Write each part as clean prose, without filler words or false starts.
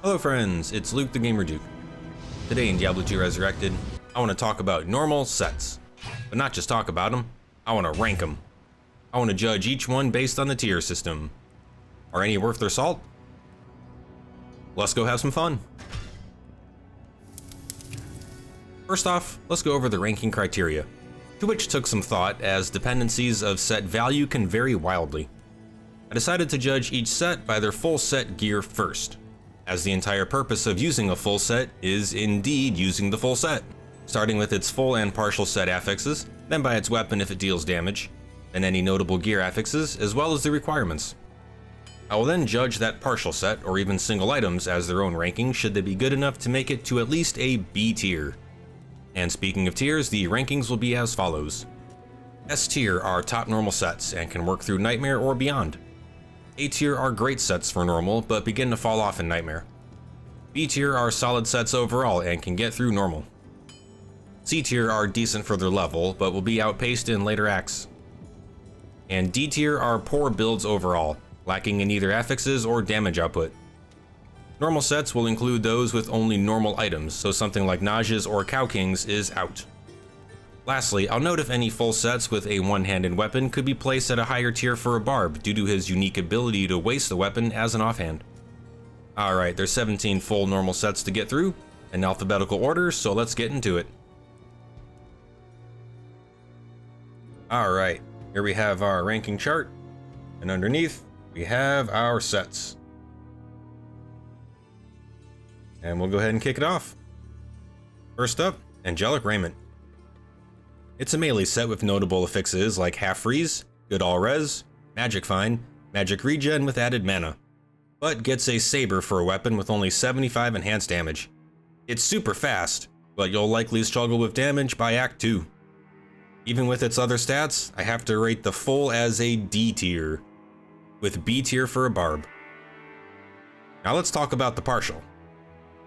Hello friends, it's Luke the Gamer Duke. Today in Diablo 2 Resurrected, I want to talk about normal sets. But not just talk about them, I want to rank them. I want to judge each one based on the tier system. Are any worth their salt? Let's go have some fun. First off, let's go over the ranking criteria, to which took some thought as dependencies of set value can vary wildly. I decided to judge each set by their full set gear first, as the entire purpose of using a full set is indeed using the full set, starting with its full and partial set affixes, then by its weapon if it deals damage, then any notable gear affixes, as well as the requirements. I will then judge that partial set or even single items as their own ranking should they be good enough to make it to at least a B tier. And speaking of tiers, the rankings will be as follows. S tier are top normal sets and can work through Nightmare or beyond. A tier are great sets for normal, but begin to fall off in Nightmare. B tier are solid sets overall and can get through normal. C tier are decent for their level, but will be outpaced in later acts. And D tier are poor builds overall, lacking in either affixes or damage output. Normal sets will include those with only normal items, so something like Naja's or Cow King's is out. Lastly, I'll note if any full sets with a one-handed weapon could be placed at a higher tier for a barb due to his unique ability to waste the weapon as an offhand. Alright, there's 17 full normal sets to get through, in alphabetical order, so let's get into it. Alright, here we have our ranking chart, and underneath we have our sets. And we'll go ahead and kick it off. First up, Angelic Raiment. It's a melee set with notable affixes like Half Freeze, Good All Res, Magic Find, Magic Regen with added mana, but gets a saber for a weapon with only 75 enhanced damage. It's super fast, but you'll likely struggle with damage by Act 2. Even with its other stats, I have to rate the full as a D tier, with B tier for a barb. Now let's talk about the partial.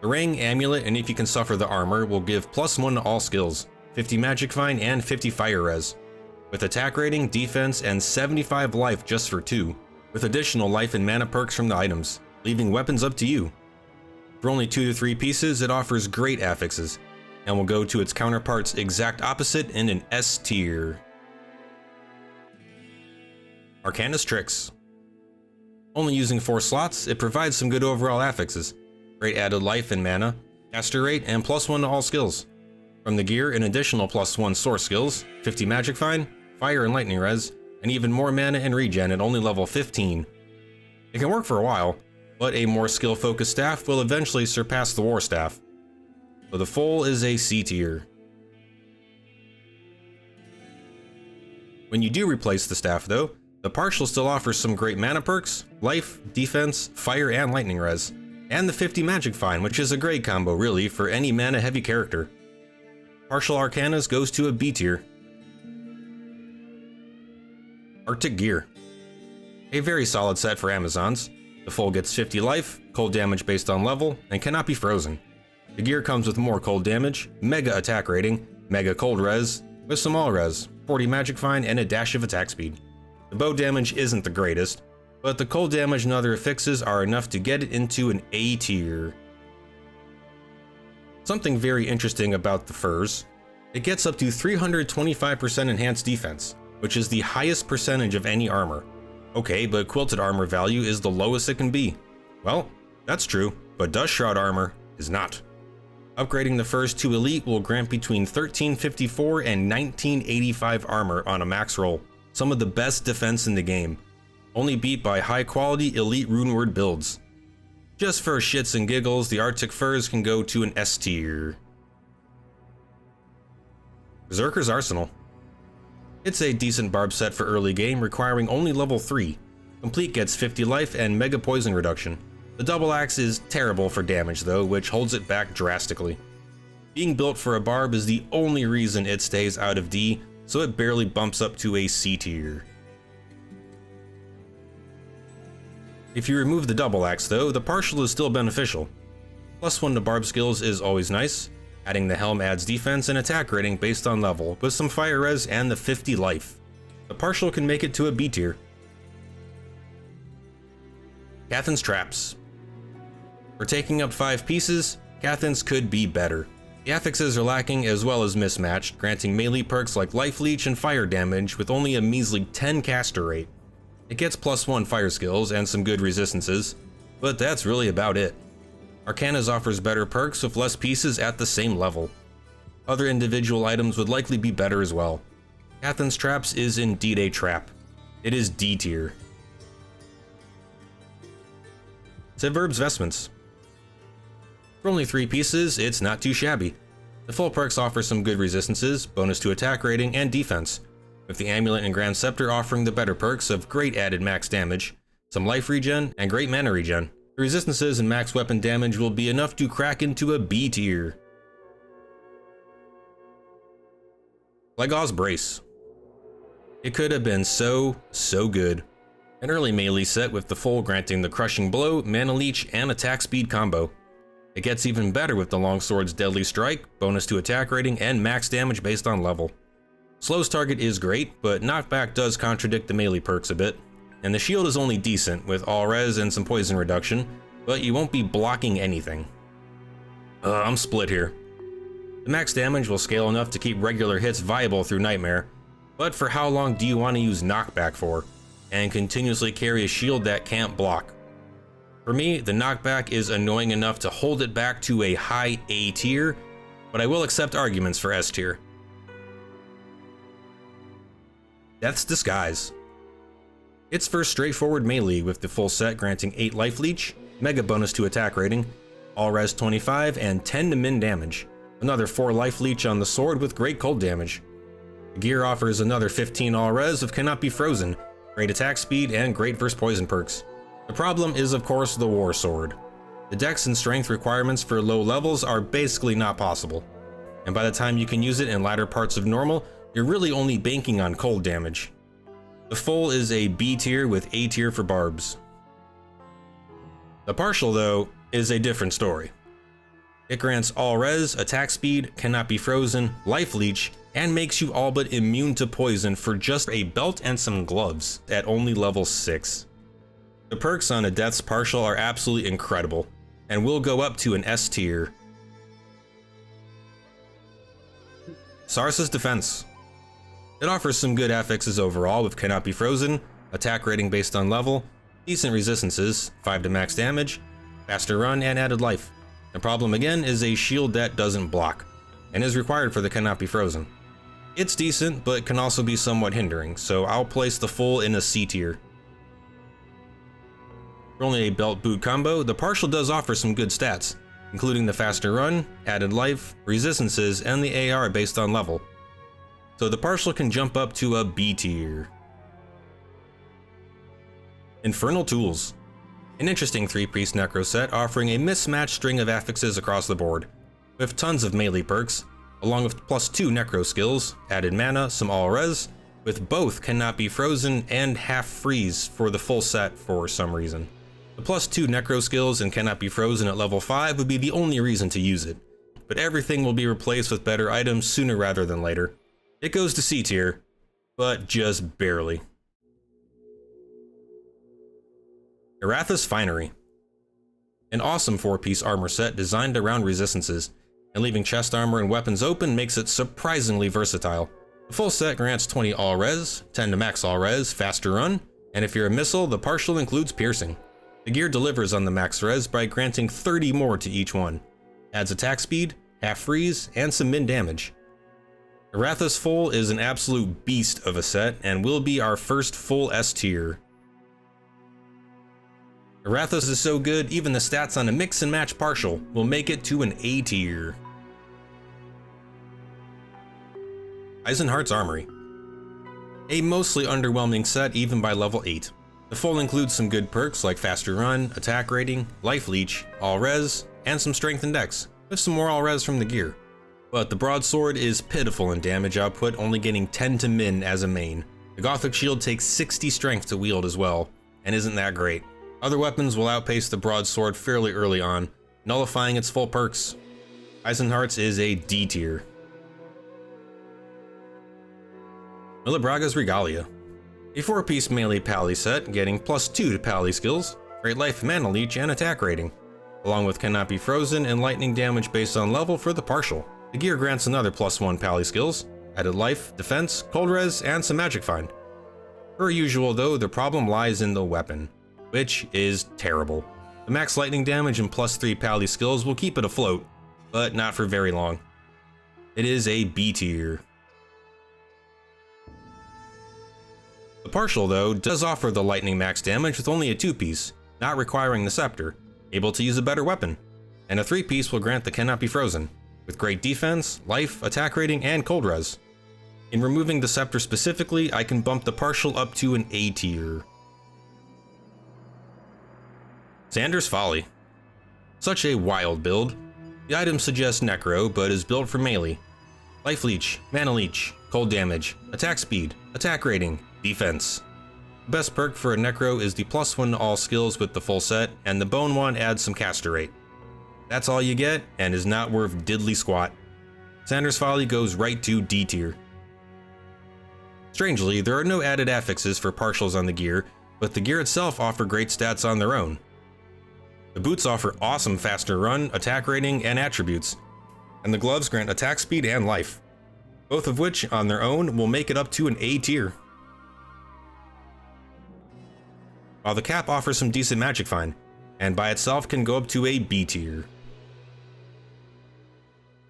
The ring, amulet, and if you can suffer the armor will give +1 to all skills, 50 magic find and 50 fire res, with attack rating, defense, and 75 life just for 2, with additional life and mana perks from the items, leaving weapons up to you. For only 2 to 3 pieces, it offers great affixes, and will go to its counterpart's exact opposite in an S tier. Arcana's Tricks. Only using 4 slots, it provides some good overall affixes, great added life and mana, caster rate, and +1 to all skills. From the gear, an additional +1 source skills, 50 magic find, fire and lightning res, and even more mana and regen at only level 15. It can work for a while, but a more skill-focused staff will eventually surpass the war staff. So the full is a C tier. When you do replace the staff though, the partial still offers some great mana perks, life, defense, fire and lightning res, and the 50 magic find, which is a great combo really for any mana heavy character. Partial Arcanas goes to a B tier. Arctic Gear. A very solid set for Amazons. The full gets 50 life, cold damage based on level, and cannot be frozen. The gear comes with more cold damage, mega attack rating, mega cold res, with some all res, 40 magic find, and a dash of attack speed. The bow damage isn't the greatest, but the cold damage and other affixes are enough to get it into an A tier. Something very interesting about the furs, it gets up to 325% enhanced defense, which is the highest percentage of any armor. Okay, but quilted armor value is the lowest it can be. Well, that's true, but Dust Shroud armor is not. Upgrading the furs to elite will grant between 1354 and 1985 armor on a max roll, some of the best defense in the game, only beat by high quality elite runeward builds. Just for shits and giggles, the Arctic Furs can go to an S tier. Berserker's Arsenal. It's a decent barb set for early game requiring only level 3. Complete gets 50 life and mega poison reduction. The double axe is terrible for damage though, which holds it back drastically. Being built for a barb is the only reason it stays out of D, so it barely bumps up to a C tier. If you remove the double axe though, the partial is still beneficial. +1 to barb skills is always nice. Adding the helm adds defense and attack rating based on level, with some fire res and the 50 life. The partial can make it to a B tier. Cathan's Traps. For taking up 5 pieces, Cathans could be better. The affixes are lacking as well as mismatched, granting melee perks like Life Leech and Fire damage with only a measly 10 caster rate. It gets +1 fire skills and some good resistances, but that's really about it. Arcanas offers better perks with less pieces at the same level. Other individual items would likely be better as well. Cathan's Traps is indeed a trap. It is D tier. Sidverb's Vestments. For only 3 pieces, it's not too shabby. The full perks offer some good resistances, bonus to attack rating, and defense, with the Amulet and Grand Scepter offering the better perks of great added max damage, some life regen, and great mana regen. The resistances and max weapon damage will be enough to crack into a B tier. Legaw's Brace. It could have been so good. An early melee set with the full granting the Crushing Blow, Mana Leech, and attack speed combo. It gets even better with the Longsword's Deadly Strike, bonus to attack rating, and max damage based on level. Slow's target is great, but knockback does contradict the melee perks a bit. And the shield is only decent, with all res and some poison reduction, but you won't be blocking anything. I'm split here. The max damage will scale enough to keep regular hits viable through Nightmare, but for how long do you want to use knockback for, and continuously carry a shield that can't block? For me, the knockback is annoying enough to hold it back to a high A tier, but I will accept arguments for S tier. Death's Disguise. It's for straightforward melee with the full set granting 8 life leech, mega bonus to attack rating, all res 25, and 10 to min damage. Another 4 life leech on the sword with great cold damage. The gear offers another 15 all res of Cannot Be Frozen, great attack speed, and great versus poison perks. The problem is of course the War Sword. The dex and strength requirements for low levels are basically not possible, and by the time you can use it in latter parts of normal, you're really only banking on cold damage. The full is a B tier with A tier for barbs. The partial, though, is a different story. It grants all res, attack speed, Cannot Be Frozen, life leech, and makes you all but immune to poison for just a belt and some gloves at only level 6. The perks on a Death's partial are absolutely incredible, and will go up to an S tier. Sars's Defense. It offers some good affixes overall with Cannot Be Frozen, attack rating based on level, decent resistances, 5 to max damage, faster run, and added life. The problem again is a shield that doesn't block, and is required for the Cannot Be Frozen. It's decent, but can also be somewhat hindering, so I'll place the full in a C tier. For only a belt boot combo, the partial does offer some good stats, including the faster run, added life, resistances, and the AR based on level. So the partial can jump up to a B tier. Infernal Tools. An interesting 3-piece necro set offering a mismatched string of affixes across the board, with tons of melee perks, along with +2 necro skills, added mana, some all res, with both Cannot Be Frozen and half freeze for the full set for some reason. The +2 necro skills and Cannot Be Frozen at level 5 would be the only reason to use it, but everything will be replaced with better items sooner rather than later. It goes to C tier, but just barely. Iratha's Finery. An awesome 4-piece armor set designed around resistances, and leaving chest armor and weapons open makes it surprisingly versatile. The full set grants 20 all res, 10 to max all res, faster run, and if you're a missile, the partial includes piercing. The gear delivers on the max res by granting 30 more to each one, adds attack speed, half freeze, and some min damage. Iratha's full is an absolute beast of a set and will be our first full S tier. Iratha's is so good, even the stats on a mix and match partial will make it to an A tier. Eisenhart's Armory. A mostly underwhelming set even by level 8. The full includes some good perks like faster run, attack rating, life leech, all res, and some strength and dex, with some more all res from the gear. But the broadsword is pitiful in damage output, only getting 10 to min as a main. The Gothic shield takes 60 strength to wield as well, and isn't that great. Other weapons will outpace the broadsword fairly early on, nullifying its full perks. Eisenhart's is a D tier. Milibraga's Regalia. A 4-piece melee pally set, getting +2 to pally skills, great life, mana leech, and attack rating. along with Cannot Be Frozen and lightning damage based on level for the partial. The gear grants another +1 pally skills, added life, defense, cold res, and some magic find. Per usual though, the problem lies in the weapon, which is terrible. The max lightning damage and +3 pally skills will keep it afloat, but not for very long. It is a B tier. The partial though does offer the lightning max damage with only a 2-piece, not requiring the scepter, able to use a better weapon, and a 3-piece will grant the Cannot Be Frozen, with great defense, life, attack rating, and cold res. In removing the scepter specifically, I can bump the partial up to an A tier. Xander's Folly. Such a wild build. The item suggests Necro, but is built for melee. Life Leech, Mana Leech, cold damage, attack speed, attack rating, defense. The best perk for a Necro is the +1 to all skills with the full set, and the bone one adds some caster rate. That's all you get, and is not worth diddly squat. Xander's Folly goes right to D tier. Strangely, there are no added affixes for partials on the gear, but the gear itself offer great stats on their own. The boots offer awesome faster run, attack rating, and attributes, and the gloves grant attack speed and life, both of which on their own will make it up to an A tier. While the cap offers some decent magic find, and by itself can go up to a B tier.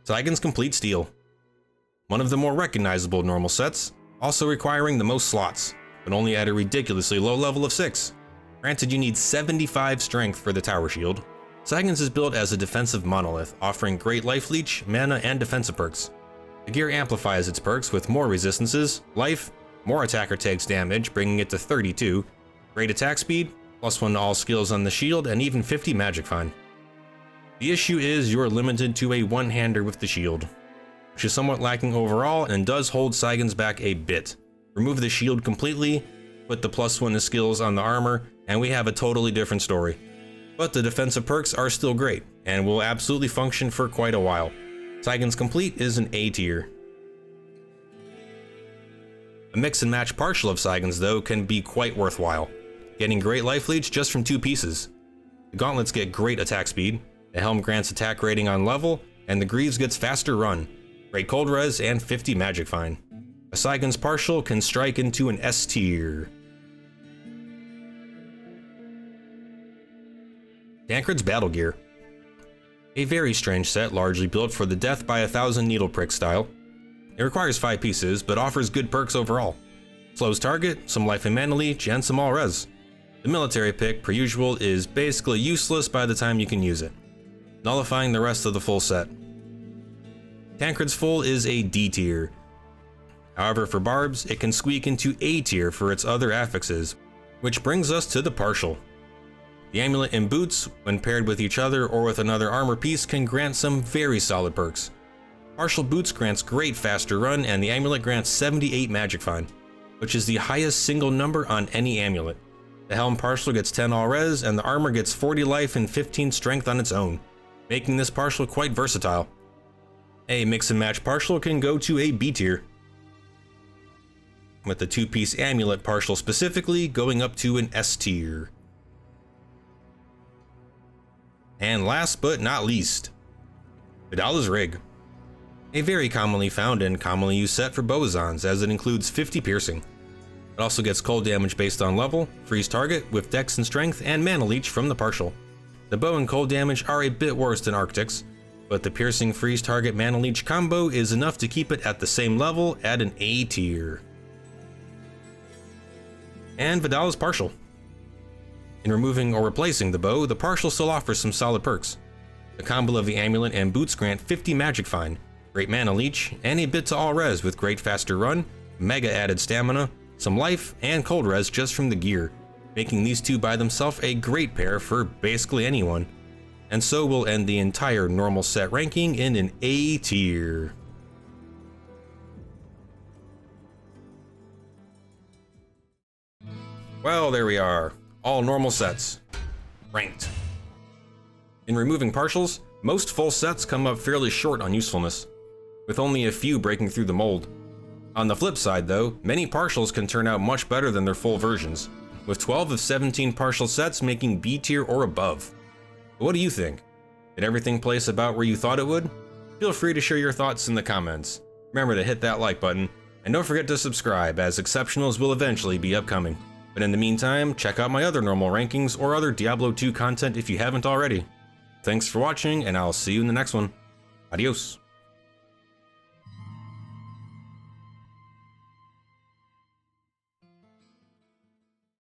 Saigon's Complete Steel. One of the more recognizable normal sets, also requiring the most slots, but only at a ridiculously low level of 6. Granted, you need 75 strength for the tower shield. Saigon's is built as a defensive monolith, offering great life leech, mana, and defensive perks. The gear amplifies its perks with more resistances, life, more attacker takes damage, bringing it to 32, great attack speed, +1 to all skills on the shield, and even 50 magic find. The issue is you're limited to a one-hander with the shield, which is somewhat lacking overall and does hold Saigon's back a bit. Remove the shield completely, put the +1 to skills on the armor, and we have a totally different story. But the defensive perks are still great, and will absolutely function for quite a while. Saigon's Complete is an A tier. A mix and match partial of Saigon's though can be quite worthwhile, getting great life leech just from 2 pieces. The gauntlets get great attack speed, the helm grants attack rating on level, and the greaves gets faster run, great cold res, and 50 magic find. A Saigon's partial can strike into an S tier. Tancred's Battle Gear. A very strange set, largely built for the death by 1,000 needle prick style. It requires 5 pieces, but offers good perks overall. Slows target, some life and mana leech, and some all res. The military pick, per usual, is basically useless by the time you can use it, nullifying the rest of the full set. Tancred's Full is a D tier. However, for barbs, it can squeak into A tier for its other affixes, which brings us to the partial. The amulet and boots, when paired with each other or with another armor piece, can grant some very solid perks. Partial boots grants great faster run, and the amulet grants 78 magic find, which is the highest single number on any amulet. The helm partial gets 10 all res, and the armor gets 40 life and 15 strength on its own, making this partial quite versatile. A mix and match partial can go to a B tier, with the 2-piece amulet partial specifically going up to an S tier. And last but not least, Vidala's Rig. A very commonly found and commonly used set for Bozons, as it includes 50 piercing. It also gets cold damage based on level, freeze target with dex and strength, and mana leech from the partial. The bow and cold damage are a bit worse than Arctic's, but the piercing freeze target mana leech combo is enough to keep it at the same level at an A tier. And Vidala's partial. In removing or replacing the bow, the partial still offers some solid perks. The combo of the amulet and boots grant 50 magic find, great mana leech, and a bit to all res with great faster run, mega added stamina, some life, and cold res just from the gear, making these two by themselves a great pair for basically anyone. And so we'll end the entire normal set ranking in an A tier. Well, there we are. All normal sets. Ranked. In removing partials, most full sets come up fairly short on usefulness, with only a few breaking through the mold. On the flip side though, many partials can turn out much better than their full versions, with 12 of 17 partial sets making B tier or above. But what do you think? Did everything place about where you thought it would? Feel free to share your thoughts in the comments. Remember to hit that like button, and don't forget to subscribe, as exceptionals will eventually be upcoming. But in the meantime, check out my other normal rankings or other Diablo 2 content if you haven't already. Thanks for watching, and I'll see you in the next one. Adios.